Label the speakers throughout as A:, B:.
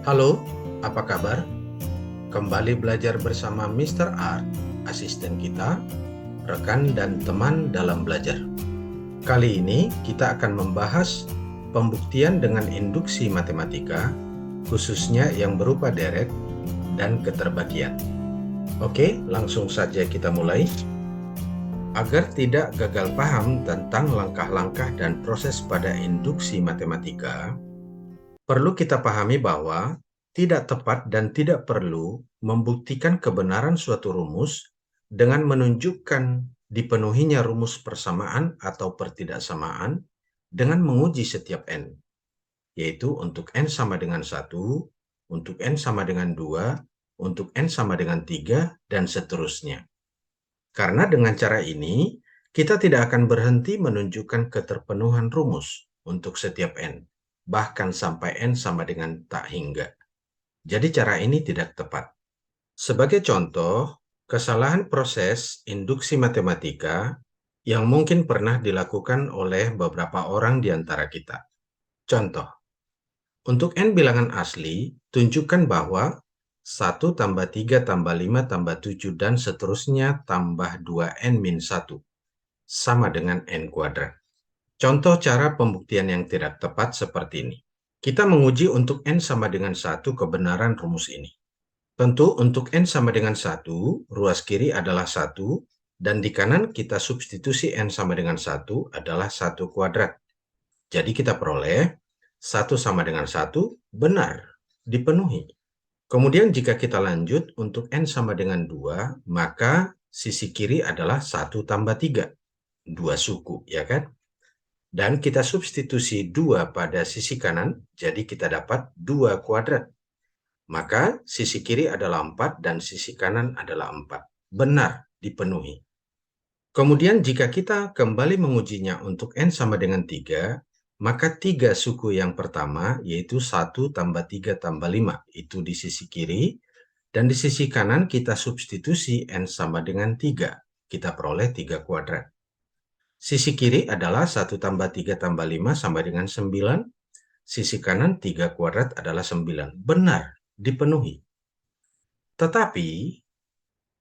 A: Halo, apa kabar? Kembali belajar bersama Mr. Art, asisten kita, rekan dan teman dalam belajar. Kali ini kita akan membahas pembuktian dengan induksi matematika, khususnya yang berupa deret dan keterbagian. Oke, langsung saja kita mulai. Agar tidak gagal paham tentang langkah-langkah dan proses pada induksi matematika, perlu kita pahami bahwa tidak tepat dan tidak perlu membuktikan kebenaran suatu rumus dengan menunjukkan dipenuhinya rumus persamaan atau pertidaksamaan dengan menguji setiap n, yaitu untuk n sama dengan 1, untuk n sama dengan 2, untuk n sama dengan 3, dan seterusnya. Karena dengan cara ini, kita tidak akan berhenti menunjukkan keterpenuhan rumus untuk setiap n, bahkan sampai n sama dengan tak hingga. Jadi cara ini tidak tepat. Sebagai contoh, kesalahan proses induksi matematika yang mungkin pernah dilakukan oleh beberapa orang di antara kita. Contoh, untuk n bilangan asli, tunjukkan bahwa 1 tambah 3 tambah 5 tambah 7 dan seterusnya tambah 2n min 1 sama dengan n kuadrat. Contoh cara pembuktian yang tidak tepat seperti ini. Kita menguji untuk n sama dengan 1 kebenaran rumus ini. Tentu untuk n sama dengan 1, ruas kiri adalah 1, dan di kanan kita substitusi n sama dengan 1 adalah 1 kuadrat. Jadi kita peroleh 1 sama dengan 1 benar, dipenuhi. Kemudian jika kita lanjut untuk n sama dengan 2, maka sisi kiri adalah 1 tambah 3, 2 suku, ya kan? Dan kita substitusi 2 pada sisi kanan, jadi kita dapat 2 kuadrat. Maka sisi kiri adalah 4 dan sisi kanan adalah 4. Benar, dipenuhi. Kemudian jika kita kembali mengujinya untuk n sama dengan 3, maka 3 suku yang pertama yaitu 1 tambah 3 tambah 5 itu di sisi kiri, dan di sisi kanan kita substitusi n sama dengan 3. Kita peroleh 3 kuadrat. Sisi kiri adalah 1 tambah 3 tambah 5 sama dengan 9. Sisi kanan 3 kuadrat adalah 9. Benar, dipenuhi. Tetapi,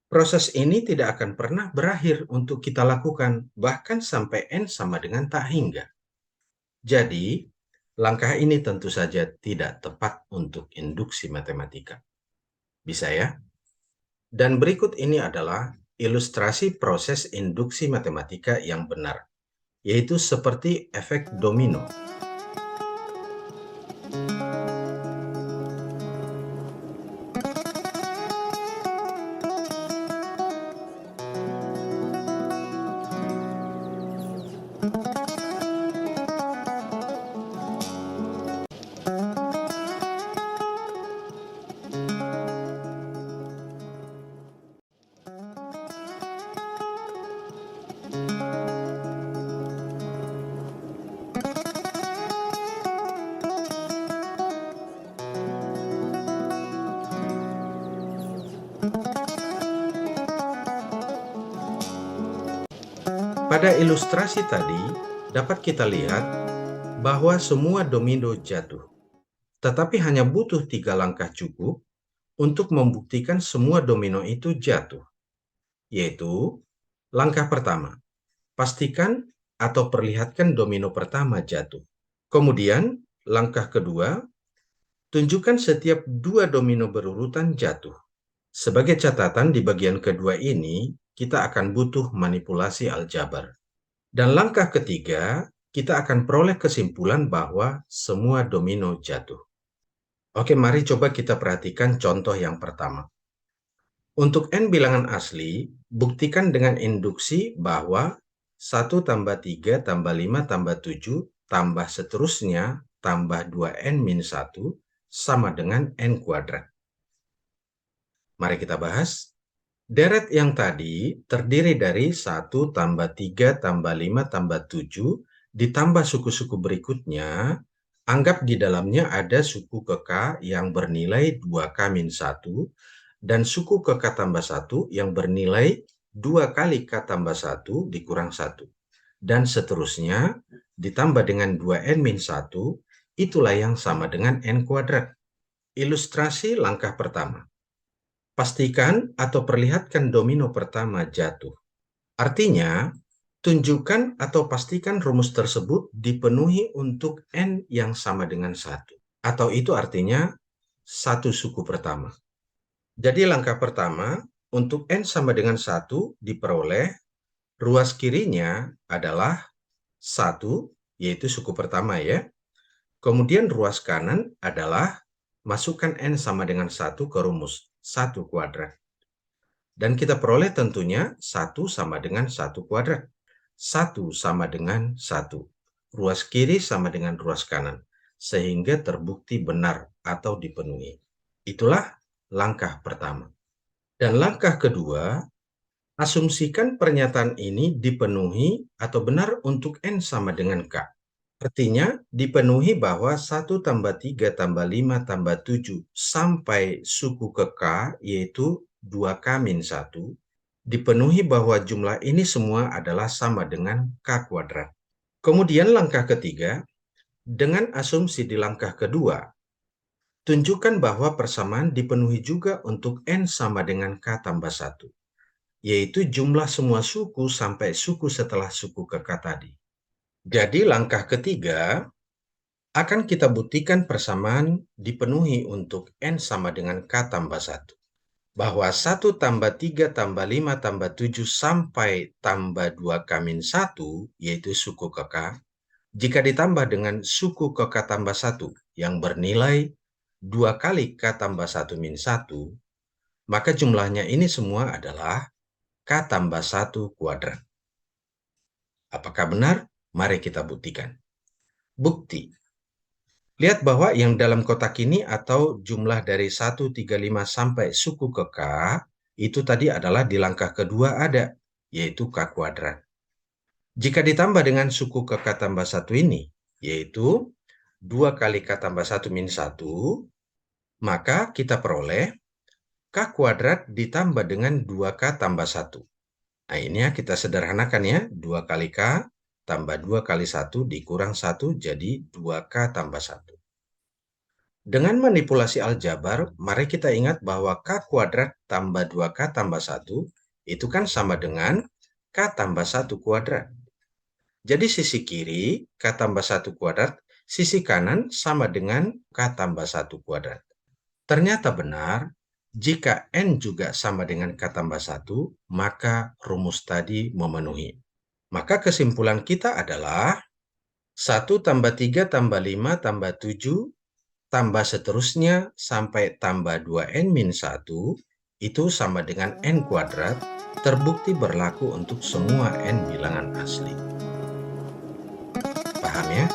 A: proses ini tidak akan pernah berakhir untuk kita lakukan, bahkan sampai n sama dengan tak hingga. Jadi, langkah ini tentu saja tidak tepat untuk induksi matematika. Bisa ya? Dan berikut ini adalah ilustrasi proses induksi matematika yang benar, yaitu seperti efek domino. Pada ilustrasi tadi, dapat kita lihat bahwa semua domino jatuh. Tetapi hanya butuh 3 langkah cukup untuk membuktikan semua domino itu jatuh. Yaitu, langkah pertama, pastikan atau perlihatkan domino pertama jatuh. Kemudian, langkah kedua, tunjukkan setiap 2 domino berurutan jatuh. Sebagai catatan di bagian kedua ini, kita akan butuh manipulasi aljabar. Dan langkah ketiga, kita akan peroleh kesimpulan bahwa semua domino jatuh. Oke, mari coba kita perhatikan contoh yang pertama. Untuk n bilangan asli, buktikan dengan induksi bahwa 1 tambah 3 tambah 5 tambah 7 tambah seterusnya tambah 2n min 1 sama dengan n kuadrat. Mari kita bahas. Deret yang tadi terdiri dari 1 tambah 3 tambah 5 tambah 7 ditambah suku-suku berikutnya. Anggap di dalamnya ada suku ke K yang bernilai 2K min 1 dan suku ke K tambah 1 yang bernilai 2 kali K tambah 1 dikurang 1. Dan seterusnya ditambah dengan 2N min 1, itulah yang sama dengan N kuadrat. Ilustrasi langkah pertama. Pastikan atau perlihatkan domino pertama jatuh. Artinya, tunjukkan atau pastikan rumus tersebut dipenuhi untuk N yang sama dengan 1. Atau itu artinya satu suku pertama. Jadi langkah pertama, untuk N sama dengan 1 diperoleh, ruas kirinya adalah 1, yaitu suku pertama ya. Kemudian ruas kanan adalah masukkan N sama dengan 1 ke rumus 1 kuadrat. Dan kita peroleh tentunya 1 sama dengan 1 kuadrat. 1 sama dengan 1. Ruas kiri sama dengan ruas kanan. Sehingga terbukti benar atau dipenuhi. Itulah langkah pertama. Dan langkah kedua, asumsikan pernyataan ini dipenuhi atau benar untuk N sama dengan K. Artinya, dipenuhi bahwa 1 tambah 3 tambah 5 tambah 7 sampai suku ke K, yaitu 2K min 1, dipenuhi bahwa jumlah ini semua adalah sama dengan K kuadrat. Kemudian langkah ketiga, dengan asumsi di langkah kedua, tunjukkan bahwa persamaan dipenuhi juga untuk N sama dengan K tambah 1, yaitu jumlah semua suku sampai suku setelah suku ke K tadi. Jadi langkah ketiga, akan kita buktikan persamaan dipenuhi untuk N sama dengan K tambah 1. Bahwa 1 tambah 3 tambah 5 tambah 7 sampai tambah 2K min 1, yaitu suku ke K, jika ditambah dengan suku ke K tambah 1 yang bernilai 2 kali K tambah 1 min 1, maka jumlahnya ini semua adalah K tambah 1 kuadrat. Apakah benar? Mari kita buktikan. Bukti. Lihat bahwa yang dalam kotak ini atau jumlah dari 135 sampai suku ke K, itu tadi adalah di langkah kedua ada, yaitu K kuadrat. Jika ditambah dengan suku ke K tambah 1 ini, yaitu 2 kali K tambah 1 min 1, maka kita peroleh K kuadrat ditambah dengan 2K tambah 1. Nah, ini ya kita sederhanakan ya, 2 kali K tambah 2 kali 1 dikurang 1 jadi 2K tambah 1. Dengan manipulasi aljabar, mari kita ingat bahwa K kuadrat tambah 2K tambah 1 itu kan sama dengan K tambah 1 kuadrat. Jadi sisi kiri K tambah 1 kuadrat, sisi kanan sama dengan K tambah 1 kuadrat. Ternyata benar, jika N juga sama dengan K tambah 1, maka rumus tadi memenuhi. Maka kesimpulan kita adalah 1 tambah 3 tambah 5 tambah 7 tambah seterusnya sampai tambah 2N min 1 itu sama dengan N kuadrat, terbukti berlaku untuk semua N bilangan asli. Paham ya?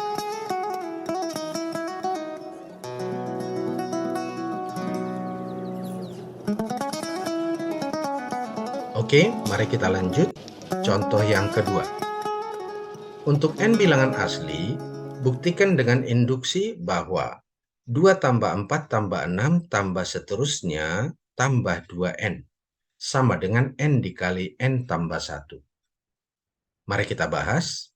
A: Oke, mari kita lanjut. Contoh yang kedua. Untuk N bilangan asli, buktikan dengan induksi bahwa 2 tambah 4 tambah 6 tambah seterusnya tambah 2N sama dengan N dikali N tambah 1. Mari kita bahas.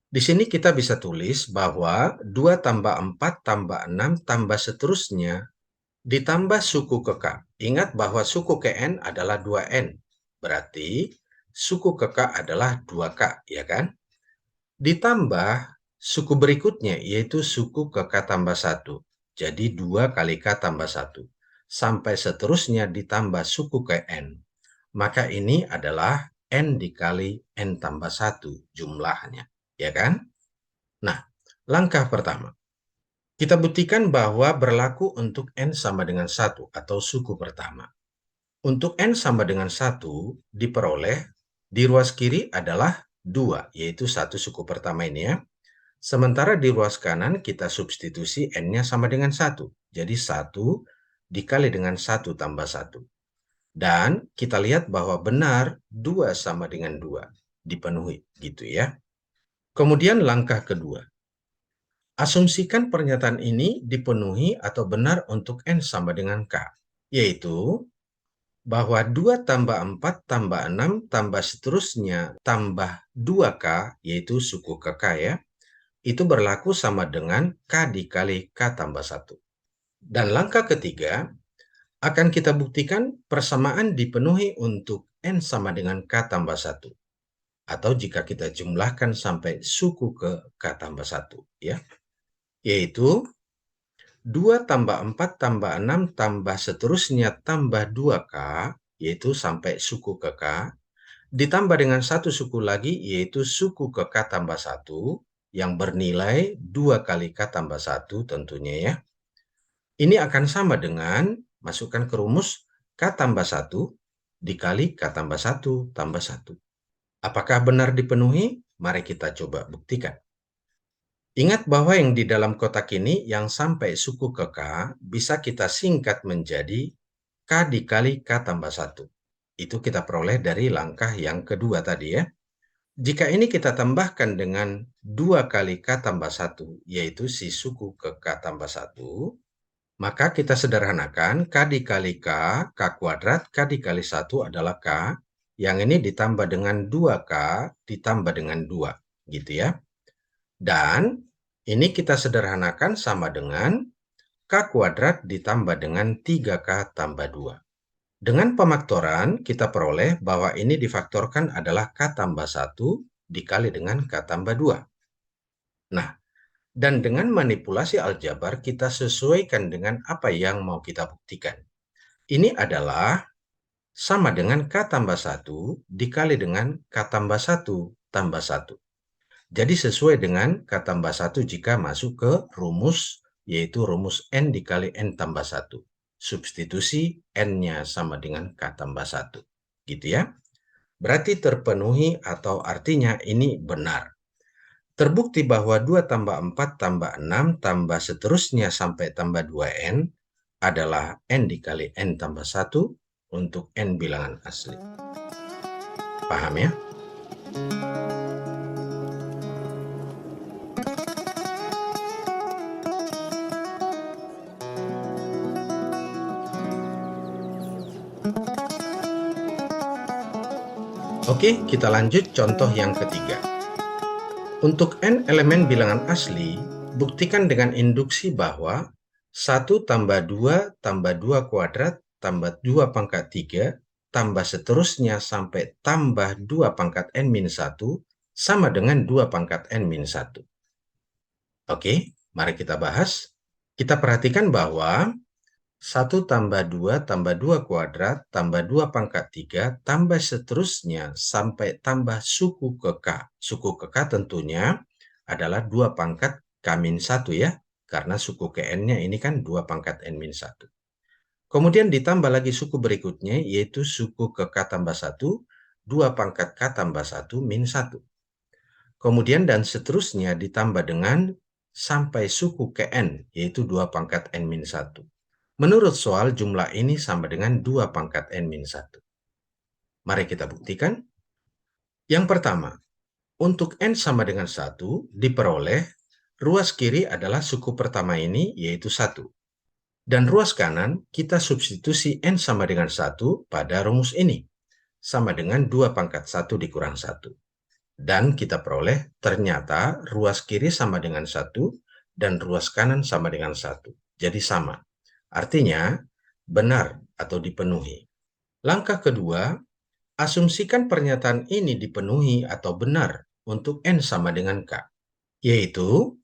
A: Di sini kita bisa tulis bahwa 2 tambah 4 tambah 6 tambah seterusnya ditambah suku ke K. Ingat bahwa suku ke N adalah 2N. Berarti suku ke K adalah 2K, ya kan? Ditambah suku berikutnya, yaitu suku ke K tambah 1. Jadi 2 kali K tambah 1. Sampai seterusnya ditambah suku ke N. Maka ini adalah N dikali N tambah 1 jumlahnya. Ya kan? Nah, langkah pertama. Kita buktikan bahwa berlaku untuk N sama dengan 1 atau suku pertama. Untuk N sama dengan 1 diperoleh di ruas kiri adalah 2, yaitu satu suku pertama ini ya. Sementara di ruas kanan kita substitusi N-nya sama dengan 1. Jadi 1 dikali dengan 1 tambah 1. Dan kita lihat bahwa benar 2 sama dengan 2. Dipenuhi gitu ya. Kemudian langkah kedua. Asumsikan pernyataan ini dipenuhi atau benar untuk N sama dengan K. Yaitu bahwa 2 tambah 4 tambah 6 tambah seterusnya tambah 2K, yaitu suku ke K ya, itu berlaku sama dengan K dikali K tambah 1. Dan langkah ketiga, akan kita buktikan persamaan dipenuhi untuk N sama dengan K tambah 1. Atau jika kita jumlahkan sampai suku ke K tambah 1. Ya. Yaitu 2 tambah 4 tambah 6 tambah seterusnya tambah 2K, yaitu sampai suku ke K, ditambah dengan satu suku lagi, yaitu suku ke K tambah 1, yang bernilai 2 kali K tambah 1 tentunya ya. Ini akan sama dengan, masukkan ke rumus, K tambah 1 dikali K tambah 1 tambah 1. Apakah benar dipenuhi? Mari kita coba buktikan. Ingat bahwa yang di dalam kotak ini, yang sampai suku ke K, bisa kita singkat menjadi K dikali K tambah 1. Itu kita peroleh dari langkah yang kedua tadi ya. Jika ini kita tambahkan dengan 2 kali K tambah 1, yaitu si suku ke K tambah 1, maka kita sederhanakan K dikali K, K kuadrat, K dikali 1 adalah K, yang ini ditambah dengan 2K ditambah dengan 2, gitu ya. Dan ini kita sederhanakan sama dengan K kuadrat ditambah dengan 3K tambah 2. Dengan pemaktoran, kita peroleh bahwa ini difaktorkan adalah K tambah 1 dikali dengan K tambah 2. Nah, dan dengan manipulasi aljabar, kita sesuaikan dengan apa yang mau kita buktikan. Ini adalah sama dengan K tambah 1 dikali dengan K tambah 1 tambah 1. Jadi sesuai dengan K tambah 1 jika masuk ke rumus, yaitu rumus N dikali N tambah 1. Substitusi N-nya sama dengan K tambah 1. Gitu ya. Berarti terpenuhi atau artinya ini benar. Terbukti bahwa 2 tambah 4 tambah 6 tambah seterusnya sampai tambah 2N adalah N dikali N tambah 1 untuk N bilangan asli. Paham ya? Oke, kita lanjut contoh yang ketiga. Untuk N elemen bilangan asli, buktikan dengan induksi bahwa 1 tambah 2 tambah 2 kuadrat tambah 2 pangkat 3 tambah seterusnya sampai tambah 2 pangkat N-1 sama dengan 2 pangkat N-1. Oke, mari kita bahas. Kita perhatikan bahwa 1 tambah 2 tambah 2 kuadrat tambah 2 pangkat 3 tambah seterusnya sampai tambah suku ke K. Suku ke K tentunya adalah 2 pangkat K-1 ya, karena suku ke N-nya ini kan 2 pangkat N-1. Kemudian ditambah lagi suku berikutnya, yaitu suku ke K tambah 1, 2 pangkat K tambah 1 min 1. Kemudian dan seterusnya ditambah dengan sampai suku ke N, yaitu 2 pangkat N-1. Menurut soal, jumlah ini sama dengan 2 pangkat N-1. Mari kita buktikan. Yang pertama, untuk N sama dengan 1, diperoleh ruas kiri adalah suku pertama ini, yaitu 1. Dan ruas kanan, kita substitusi N sama dengan 1 pada rumus ini. Sama dengan 2 pangkat 1 dikurang 1. Dan kita peroleh ternyata ruas kiri sama dengan 1 dan ruas kanan sama dengan 1. Jadi sama. Artinya, benar atau dipenuhi. Langkah kedua, asumsikan pernyataan ini dipenuhi atau benar untuk N sama dengan K, yaitu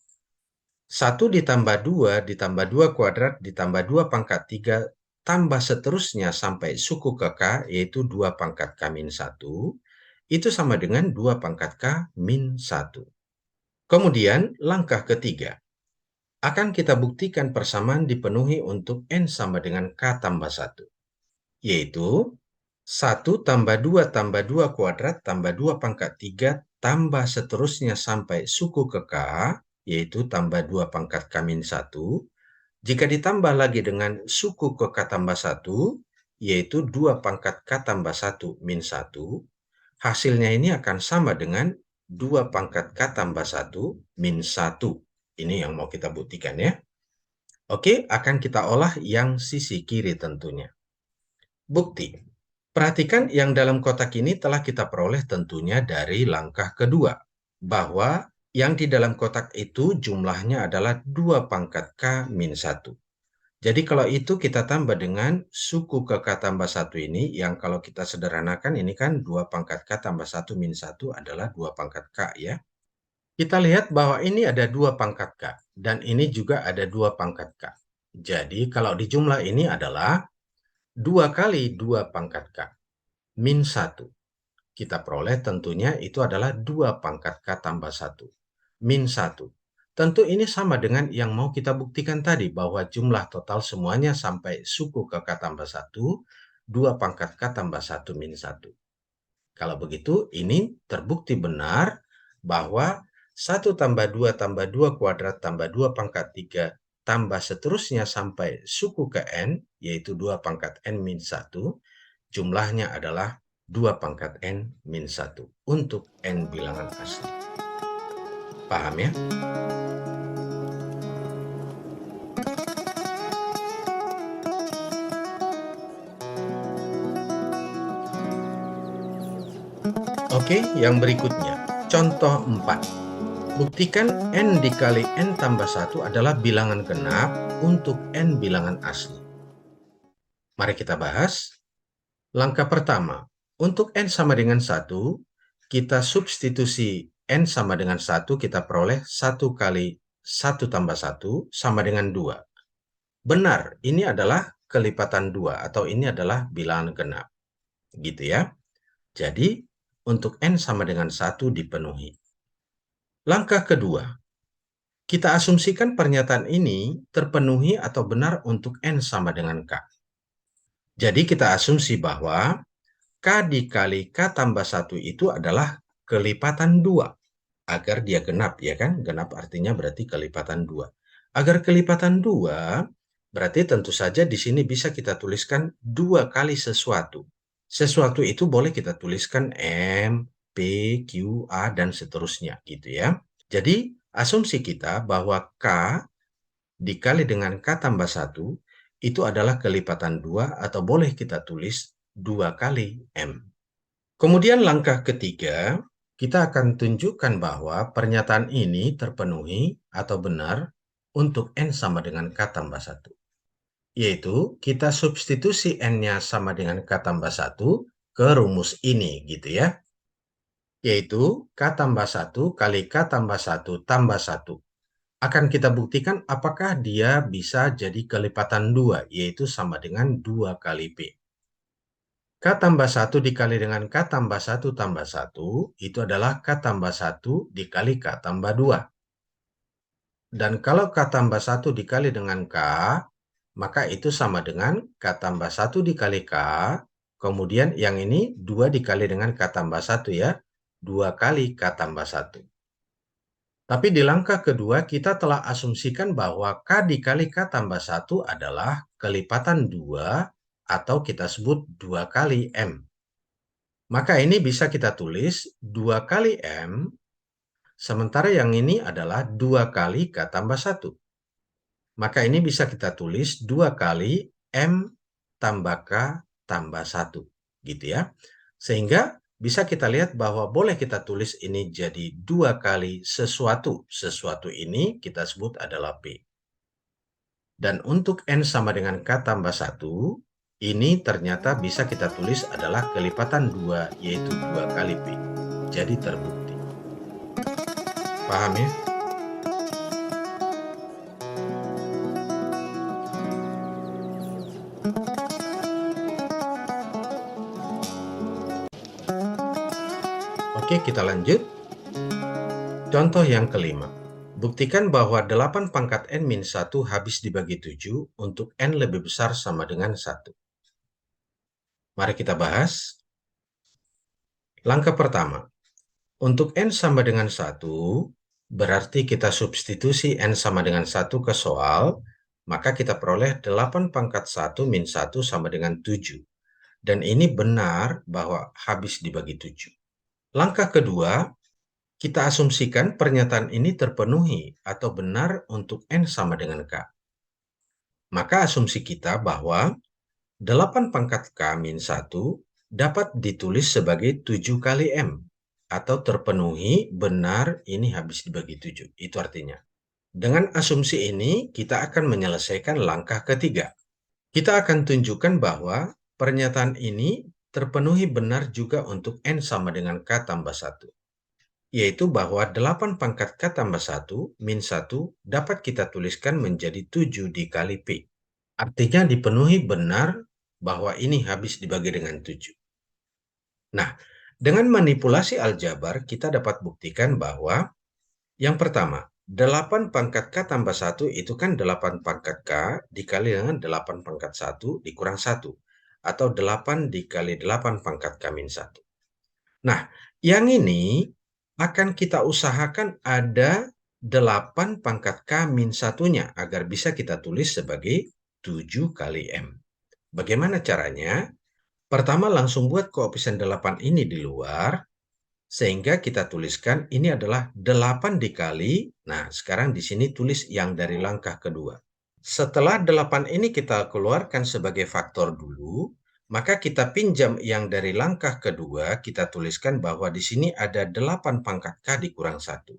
A: 1 ditambah 2 ditambah 2 kuadrat ditambah 2 pangkat 3 tambah seterusnya sampai suku ke K, yaitu 2 pangkat K-1, itu sama dengan 2 pangkat K-1. Kemudian, langkah ketiga, akan kita buktikan persamaan dipenuhi untuk N sama dengan K tambah 1. Yaitu 1 tambah 2 tambah 2 kuadrat tambah 2 pangkat 3 tambah seterusnya sampai suku ke K, yaitu tambah 2 pangkat K-1. Jika ditambah lagi dengan suku ke K tambah 1, yaitu 2 pangkat K tambah 1 min 1, hasilnya ini akan sama dengan 2 pangkat K tambah 1 min 1. Ini yang mau kita buktikan ya. Oke, akan kita olah yang sisi kiri tentunya. Bukti. Perhatikan yang dalam kotak ini telah kita peroleh tentunya dari langkah kedua. Bahwa yang di dalam kotak itu jumlahnya adalah 2 pangkat K min 1. Jadi kalau itu kita tambah dengan suku ke K tambah 1 ini, yang kalau kita sederhanakan ini kan 2 pangkat K tambah 1 min 1 adalah 2 pangkat K ya. Kita lihat bahwa ini ada 2 pangkat K, dan ini juga ada 2 pangkat K. Jadi kalau di jumlah ini adalah 2 kali 2 pangkat K min 1. Kita peroleh tentunya itu adalah 2 pangkat K tambah 1 min 1. Tentu ini sama dengan yang mau kita buktikan tadi, bahwa jumlah total semuanya sampai suku ke K tambah 1, 2 pangkat K tambah 1 min 1. Kalau begitu, ini terbukti benar bahwa 1 tambah 2 tambah 2 kuadrat tambah 2 pangkat 3 tambah seterusnya sampai suku ke N, yaitu 2 pangkat N min 1, jumlahnya adalah 2 pangkat N min 1 untuk N bilangan asli. Paham ya? Oke, yang berikutnya. Contoh 4. Buktikan N dikali N tambah 1 adalah bilangan genap untuk N bilangan asli. Mari kita bahas. Langkah pertama, untuk N sama dengan 1, kita substitusi N sama dengan 1, kita peroleh 1 kali 1 tambah 1 sama dengan 2. Benar, ini adalah kelipatan 2 atau ini adalah bilangan genap. Gitu ya. Jadi, untuk N sama dengan 1 dipenuhi. Langkah kedua, kita asumsikan pernyataan ini terpenuhi atau benar untuk N sama dengan K. Jadi kita asumsi bahwa K dikali K tambah 1 itu adalah kelipatan 2. Agar dia genap, ya kan? Genap artinya berarti kelipatan 2. Agar kelipatan 2, berarti tentu saja di sini bisa kita tuliskan 2 kali sesuatu. Sesuatu itu boleh kita tuliskan M, P, Q, A, dan seterusnya, gitu ya. Jadi, asumsi kita bahwa K dikali dengan K tambah 1 itu adalah kelipatan 2 atau boleh kita tulis 2 kali M. Kemudian langkah ketiga, kita akan tunjukkan bahwa pernyataan ini terpenuhi atau benar untuk N sama dengan K tambah 1. Yaitu kita substitusi N-nya sama dengan K tambah 1 ke rumus ini gitu ya. Yaitu K tambah 1 kali K tambah 1 tambah 1. Akan kita buktikan apakah dia bisa jadi kelipatan 2, yaitu sama dengan 2 kali P. K tambah 1 dikali dengan K tambah 1 tambah 1, itu adalah K tambah 1 dikali K tambah 2. Dan kalau K tambah 1 dikali dengan K, maka itu sama dengan K tambah 1 dikali K, kemudian yang ini 2 dikali dengan K tambah 1 ya, 2 kali K tambah 1. Tapi di langkah kedua kita telah asumsikan bahwa K dikali K tambah 1 adalah kelipatan 2 atau kita sebut 2 kali M. Maka ini bisa kita tulis 2 kali M, sementara yang ini adalah 2 kali K tambah 1. Maka ini bisa kita tulis 2 kali M tambah K tambah 1. Gitu ya. Sehingga bisa kita lihat bahwa boleh kita tulis ini jadi 2 kali sesuatu. Sesuatu ini kita sebut adalah P. Dan untuk N sama dengan K tambah 1, ini ternyata bisa kita tulis adalah kelipatan 2, yaitu 2 kali P. Jadi terbukti. Paham ya? Oke, kita lanjut. Contoh yang kelima. Buktikan bahwa 8 pangkat N min 1 habis dibagi 7 untuk N lebih besar sama dengan 1. Mari kita bahas. Langkah pertama. Untuk N sama dengan 1, berarti kita substitusi N sama dengan 1 ke soal, maka kita peroleh 8 pangkat 1 min 1 sama dengan 7. Dan ini benar bahwa habis dibagi 7. Langkah kedua, kita asumsikan pernyataan ini terpenuhi atau benar untuk N sama dengan K. Maka asumsi kita bahwa 8 pangkat K min 1 dapat ditulis sebagai 7 kali M. Atau terpenuhi benar ini habis dibagi 7. Itu artinya. Dengan asumsi ini, kita akan menyelesaikan langkah ketiga. Kita akan tunjukkan bahwa pernyataan ini terpenuhi benar juga untuk N sama dengan K tambah 1, yaitu bahwa 8 pangkat K tambah 1 min 1 dapat kita tuliskan menjadi 7 dikali P. Artinya dipenuhi benar bahwa ini habis dibagi dengan 7. Nah, dengan manipulasi aljabar, kita dapat buktikan bahwa yang pertama, 8 pangkat K tambah 1 itu kan 8 pangkat K dikali dengan 8 pangkat 1 dikurang 1. Atau 8 dikali 8 pangkat K min 1. Nah, yang ini akan kita usahakan ada 8 pangkat K min 1-nya agar bisa kita tulis sebagai 7 kali M. Bagaimana caranya? Pertama langsung buat koefisien 8 ini di luar, sehingga kita tuliskan ini adalah 8 dikali, nah sekarang di sini tulis yang dari langkah kedua. Setelah 8 ini kita keluarkan sebagai faktor dulu, maka kita pinjam yang dari langkah kedua, kita tuliskan bahwa di sini ada 8 pangkat K dikurang 1.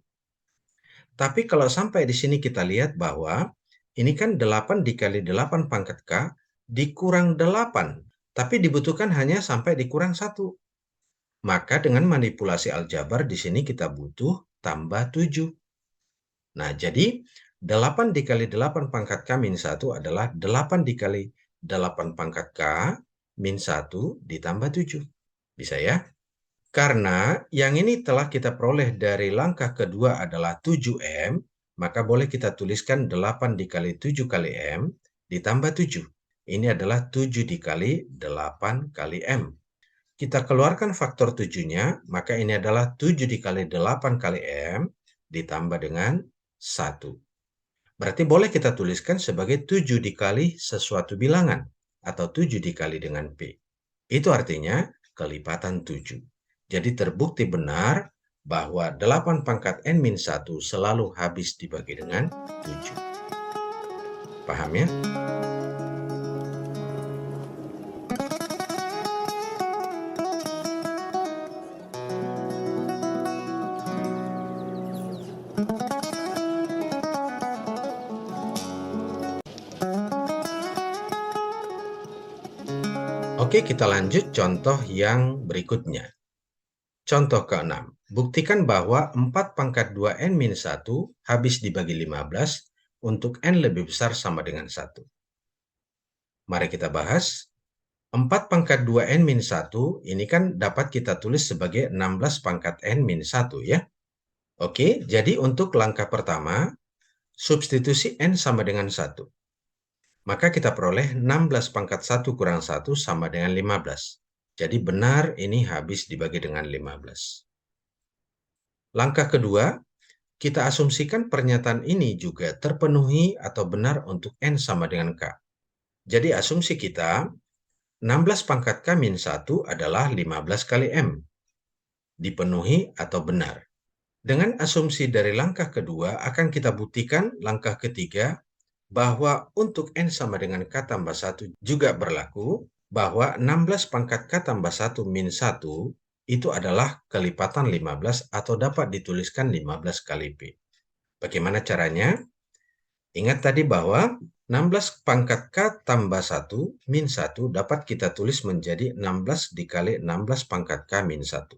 A: Tapi kalau sampai di sini kita lihat bahwa ini kan 8 dikali 8 pangkat K dikurang 8, tapi dibutuhkan hanya sampai dikurang 1. Maka dengan manipulasi aljabar di sini kita butuh tambah 7. Nah, jadi 8 dikali 8 pangkat K min 1 adalah 8 dikali 8 pangkat K min 1 ditambah 7. Bisa ya? Karena yang ini telah kita peroleh dari langkah kedua adalah 7M, maka boleh kita tuliskan 8 dikali 7 kali M ditambah 7. Ini adalah 7 dikali 8 kali M. Kita keluarkan faktor 7-nya, maka ini adalah 7 dikali 8 kali M ditambah dengan 1. Berarti boleh kita tuliskan sebagai 7 dikali sesuatu bilangan, atau 7 dikali dengan P. Itu artinya kelipatan 7. Jadi terbukti benar bahwa 8 pangkat N min 1 selalu habis dibagi dengan 7. Paham ya? Oke, kita lanjut contoh yang berikutnya. Contoh ke-6. Buktikan bahwa 4 pangkat 2N min 1 habis dibagi 15 untuk N lebih besar sama dengan 1. Mari kita bahas. 4 pangkat 2N min 1 ini kan dapat kita tulis sebagai 16 pangkat N min 1 ya. Oke, jadi untuk langkah pertama, substitusi N sama dengan 1. Maka kita peroleh 16 pangkat 1 kurang 1 sama dengan 15. Jadi benar ini habis dibagi dengan 15. Langkah kedua, kita asumsikan pernyataan ini juga terpenuhi atau benar untuk N sama dengan K. Jadi asumsi kita, 16 pangkat K min 1 adalah 15 kali M. Dipenuhi atau benar. Dengan asumsi dari langkah kedua, akan kita buktikan langkah ketiga, bahwa untuk N sama dengan K tambah 1 juga berlaku, bahwa 16 pangkat K tambah 1 min 1 itu adalah kelipatan 15 atau dapat dituliskan 15 kali P. Bagaimana caranya? Ingat tadi bahwa 16 pangkat K tambah 1 min 1 dapat kita tulis menjadi 16 dikali 16 pangkat K min 1.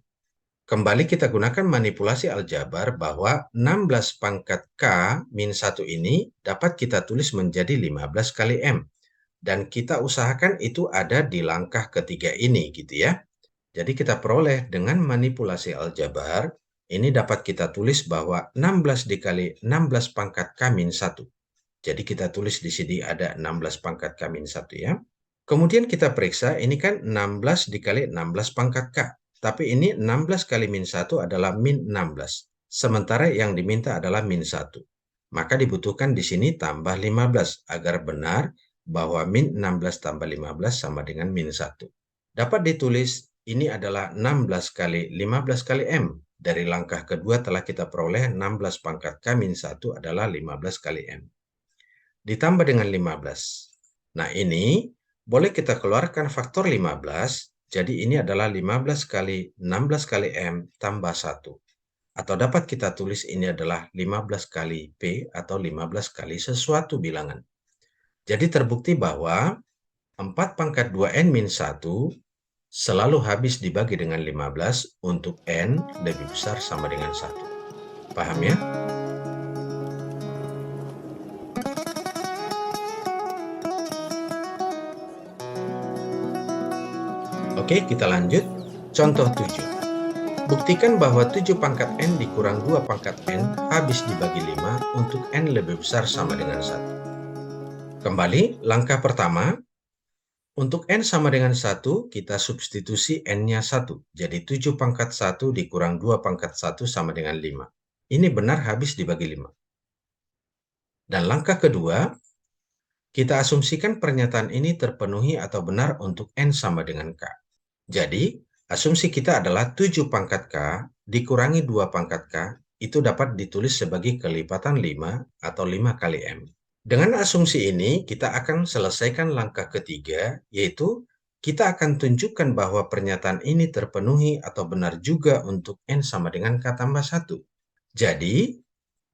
A: Kembali kita gunakan manipulasi aljabar bahwa 16 pangkat K min 1 ini dapat kita tulis menjadi 15 kali M. Dan kita usahakan itu ada di langkah ketiga ini gitu ya. Jadi kita peroleh dengan manipulasi aljabar, ini dapat kita tulis bahwa 16 dikali 16 pangkat K min 1. Jadi kita tulis di sini ada 16 pangkat K min 1 ya. Kemudian kita periksa, ini kan 16 dikali 16 pangkat K. Tapi ini 16 kali min 1 adalah min 16. Sementara yang diminta adalah min 1. Maka dibutuhkan di sini tambah 15 agar benar bahwa min 16 tambah 15 sama dengan min 1. Dapat ditulis ini adalah 16 kali 15 kali M. Dari langkah kedua telah kita peroleh 16 pangkat K min 1 adalah 15 kali M. Ditambah dengan 15. Nah ini boleh kita keluarkan faktor 15. Jadi ini adalah 15 kali 16 kali M tambah 1. Atau dapat kita tulis ini adalah 15 kali P atau 15 kali sesuatu bilangan. Jadi terbukti bahwa 4 pangkat 2N min 1 selalu habis dibagi dengan 15 untuk N lebih besar sama dengan 1. Paham ya? Oke, kita lanjut. Contoh 7. Buktikan bahwa 7 pangkat N dikurang 2 pangkat N habis dibagi 5 untuk N lebih besar sama dengan 1. Kembali, langkah pertama. Untuk N sama dengan 1, kita substitusi N-nya 1. Jadi 7 pangkat 1 dikurang 2 pangkat 1 sama dengan 5. Ini benar habis dibagi 5. Dan langkah kedua, kita asumsikan pernyataan ini terpenuhi atau benar untuk N sama dengan K. Jadi, asumsi kita adalah 7 pangkat K dikurangi 2 pangkat K itu dapat ditulis sebagai kelipatan 5 atau 5 kali M. Dengan asumsi ini, kita akan selesaikan langkah ketiga, yaitu kita akan tunjukkan bahwa pernyataan ini terpenuhi atau benar juga untuk N sama dengan K tambah 1. Jadi,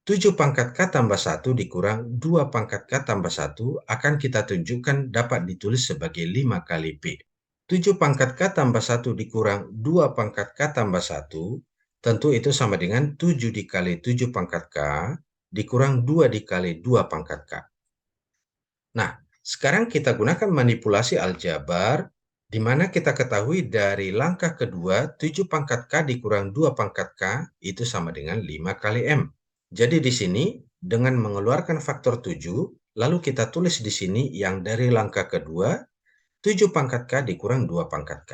A: 7 pangkat K tambah 1 dikurang 2 pangkat K tambah 1 akan kita tunjukkan dapat ditulis sebagai 5 kali P. 7 pangkat K tambah 1 dikurang 2 pangkat K tambah 1, tentu itu sama dengan 7 dikali 7 pangkat K dikurang 2 dikali 2 pangkat K. Nah, sekarang kita gunakan manipulasi aljabar, di mana kita ketahui dari langkah kedua, 7 pangkat K dikurang 2 pangkat K itu sama dengan 5 kali M. Jadi di sini, dengan mengeluarkan faktor 7, lalu kita tulis di sini yang dari langkah kedua, 7 pangkat K dikurang 2 pangkat K.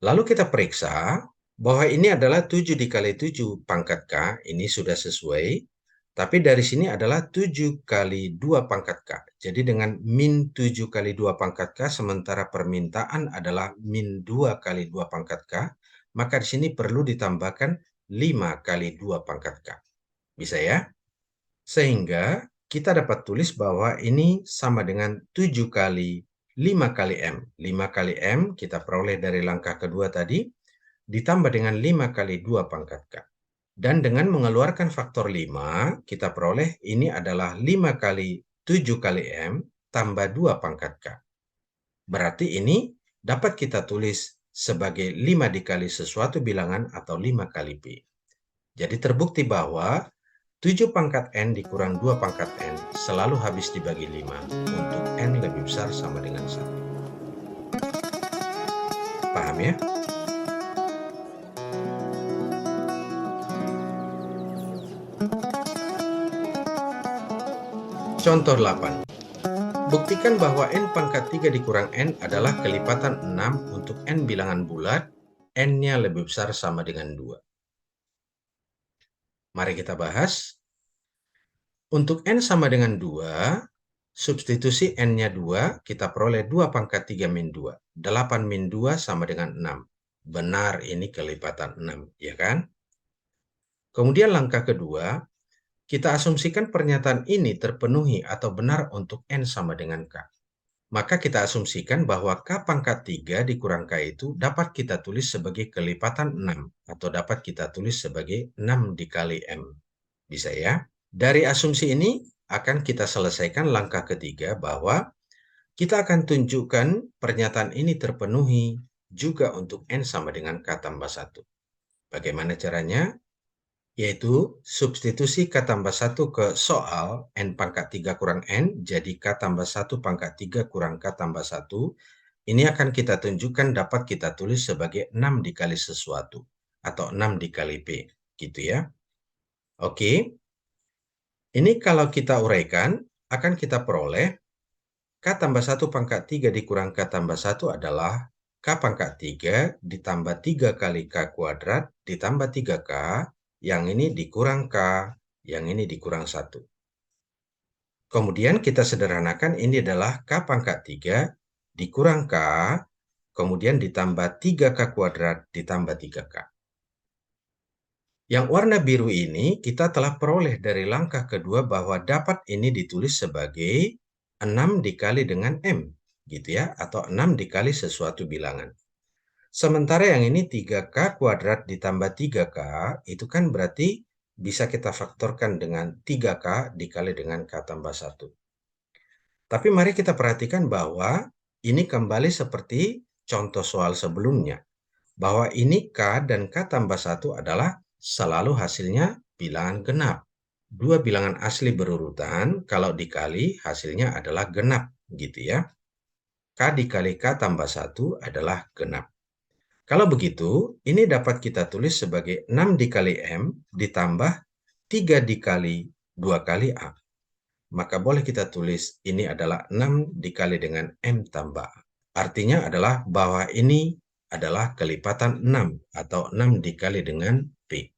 A: Lalu kita periksa bahwa ini adalah 7 dikali 7 pangkat K, ini sudah sesuai. Tapi dari sini adalah 7 kali 2 pangkat K. Jadi dengan min 7 kali 2 pangkat K, sementara permintaan adalah min 2 kali 2 pangkat K, maka di sini perlu ditambahkan 5 kali 2 pangkat K. Bisa ya? Sehingga kita dapat tulis bahwa ini sama dengan 7 kali 5 kali M. 5 kali M kita peroleh dari langkah kedua tadi, ditambah dengan 5 kali 2 pangkat K. Dan dengan mengeluarkan faktor 5, kita peroleh ini adalah 5 kali 7 kali M tambah 2 pangkat K. Berarti ini dapat kita tulis sebagai 5 dikali sesuatu bilangan atau 5 kali P. Jadi terbukti bahwa 7 pangkat N dikurang 2 pangkat N selalu habis dibagi 5 untuk N lebih besar sama dengan 1. Paham ya? Contoh 8. Buktikan bahwa N pangkat 3 dikurang N adalah kelipatan 6 untuk N bilangan bulat, N-nya lebih besar sama dengan 2. Mari kita bahas. Untuk N sama dengan 2, substitusi N-nya 2, kita peroleh 2 pangkat 3 min 2. 8 min 2 sama dengan 6. Benar ini kelipatan 6, ya kan? Kemudian langkah kedua, kita asumsikan pernyataan ini terpenuhi atau benar untuk N sama dengan K. Maka kita asumsikan bahwa K pangkat 3 dikurang K itu dapat kita tulis sebagai kelipatan 6. Atau dapat kita tulis sebagai 6 dikali M. Bisa ya? Dari asumsi ini akan kita selesaikan langkah ketiga bahwa kita akan tunjukkan pernyataan ini terpenuhi juga untuk N sama dengan K tambah 1. Bagaimana caranya? Yaitu substitusi K tambah 1 ke soal N pangkat 3 kurang N, jadi K tambah 1 pangkat 3 kurang K tambah 1. Ini akan kita tunjukkan dapat kita tulis sebagai 6 dikali sesuatu, atau 6 dikali P, gitu ya. Oke, ini kalau kita uraikan, akan kita peroleh K tambah 1 pangkat 3 dikurang K tambah 1 adalah K pangkat 3 ditambah 3 kali K kuadrat ditambah 3K, yang ini dikurang K, yang ini dikurang 1. Kemudian kita sederhanakan ini adalah K pangkat 3 dikurang K, kemudian ditambah 3K kuadrat ditambah 3K. Yang warna biru ini kita telah peroleh dari langkah kedua bahwa dapat ini ditulis sebagai 6 dikali dengan M, gitu ya, atau 6 dikali sesuatu bilangan. Sementara yang ini 3K kuadrat ditambah 3K, itu kan berarti bisa kita faktorkan dengan 3K dikali dengan K tambah 1. Tapi mari kita perhatikan bahwa ini kembali seperti contoh soal sebelumnya, bahwa ini K dan K tambah 1 adalah selalu hasilnya bilangan genap. Dua bilangan asli berurutan, kalau dikali hasilnya adalah genap, gitu ya. K dikali K tambah 1 adalah genap. Kalau begitu, ini dapat kita tulis sebagai 6 dikali M ditambah 3 dikali 2 kali A. Maka boleh kita tulis ini adalah 6 dikali dengan M tambah A. Artinya adalah bahwa ini adalah kelipatan 6 atau 6 dikali dengan P.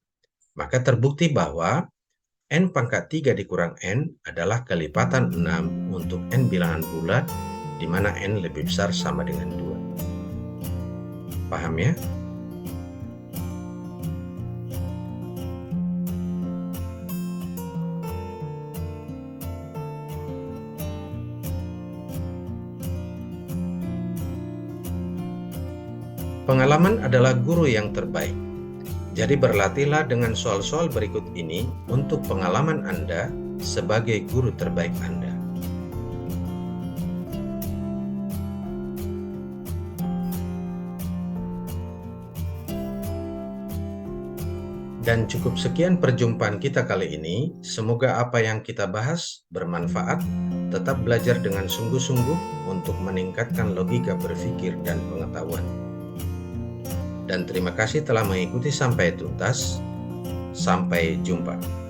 A: Maka terbukti bahwa N pangkat 3 dikurang N adalah kelipatan 6 untuk N bilangan bulat, di mana N lebih besar sama dengan 2. Paham ya? Pengalaman adalah guru yang terbaik. Jadi berlatihlah dengan soal-soal berikut ini untuk pengalaman Anda sebagai guru terbaik Anda. Dan cukup sekian perjumpaan kita kali ini. Semoga apa yang kita bahas bermanfaat. Tetap belajar dengan sungguh-sungguh untuk meningkatkan logika berpikir dan pengetahuan. Dan terima kasih telah mengikuti sampai tuntas. Sampai jumpa.